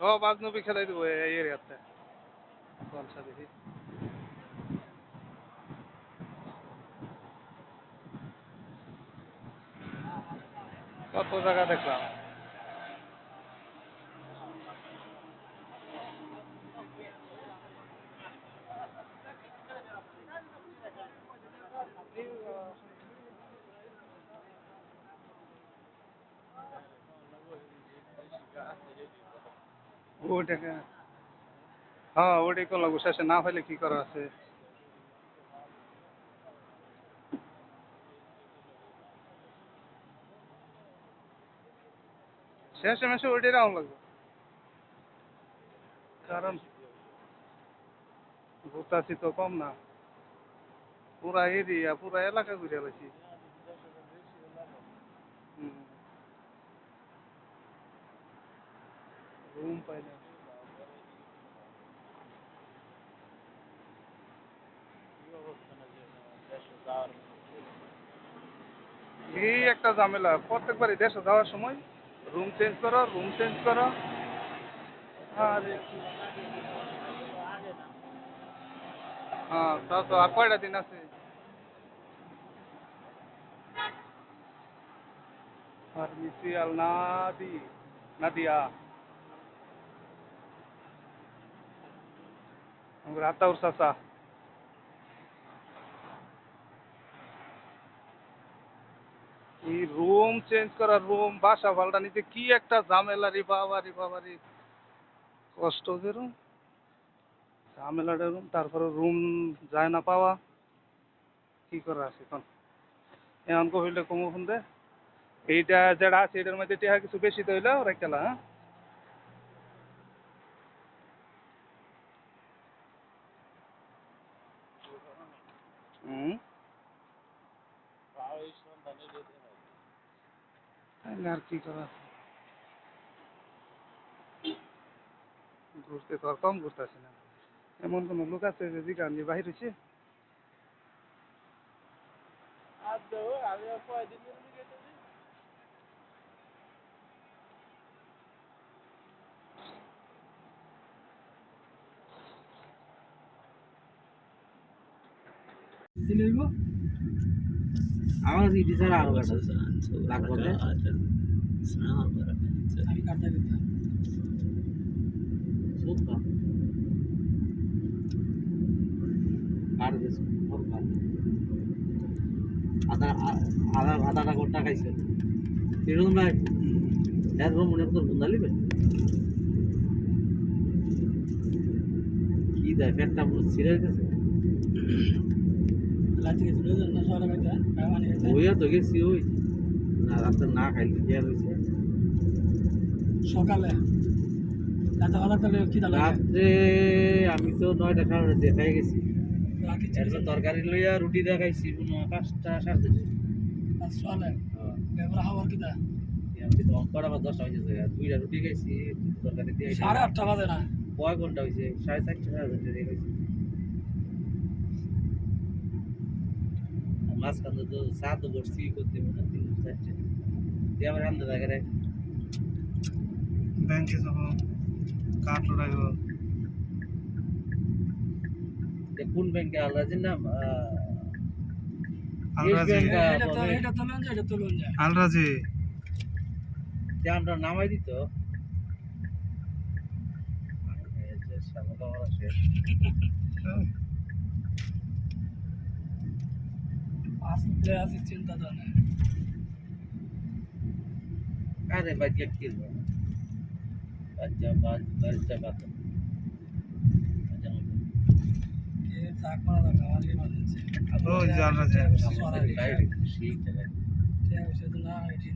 সব আজনবী খেলাই দেবো এই এরিয়াতে। জলসা দেখি কত জায়গা দেখলাম। ওটাকে হ্যাঁ ওটাই করলাম, শেষে না হলে কি করা আছে। শেষে মেশে ওইটাই রাউন্ড লাগবে, কারণ ঘুরতাছি তো কম না, পুরা এরিয়া পুরা এলাকা ঘুরে গেছি। রুম পাই না। এই একটা ঝামেলা প্রত্যেকবারই দেশে যাওয়ার সময়, রুম চেঞ্জ করো। আরে হ্যাঁ তা তো আর কয়টা দিন আছে। ফার্মেসিয়াল নাদিয়া রাতাউর চাচা। এই রুম চেঞ্জ করা, রুম বাসা পাল্টা নিতে কি একটা ঝামেলা রে বাবা রে বাবা রে, কষ্ট যেরকম ঝামেলাটা রুম, তারপরে রুম যায় না পাওয়া, কি করা আছে এখন। এমন কহিলে কমু ফোন দে, এইটা যেটা আছে এটার মধ্যে টিহা কিছু বেশি তো হইলে ওরা খেলা। হ্যাঁ হুম আর কি করা আছে। ঘুরতে তো আর কম ঘুরতেছি না, এমন কোনো লোক আছে যে দিকে আমি বাহির হয়েছে। আমার ইডি ছাড়া আরো কাটা লাগবে আমি কাটতে গেলাম সুতা কাট গেছে আধা আধা আধাটা গোটা খাইছে এরকম ভাই এরকম মনে করতে বুঝালিবে কি দেয় পেটটা পুরো ছিঁড়ে গেছে ওইয়া তো গেছি ওই না রাতে না খাইলে কি আর হয়েছে সকালে রাত্রে আমি তো 9টা সাড়ে দেখাই গেছি তরকারি লইয়া রুটি দেখাইছি 5টা 10টা হয়েছে 2টা রুটি খাইছি তরকারি দিয়ে 8:30 বাজে না কয় ঘন্টা হয়েছে 4:30 দিয়ে খাইছি মাঝখানে তো চা তো বসছি করতে মনে 3-4টা দিয়ে আবার রান্না জায়গায় ব্যাংকে যাবো, কার্ড উড়াইব। কোন ব্যাংকে আলরাজির নাম আলরাজি আমরা নামাই দিত চিন্তা আরে বাজে কিনবো বাচ্চা বাচ্চা বাচ্চা ওই যে আলরাজি ঠিক আছে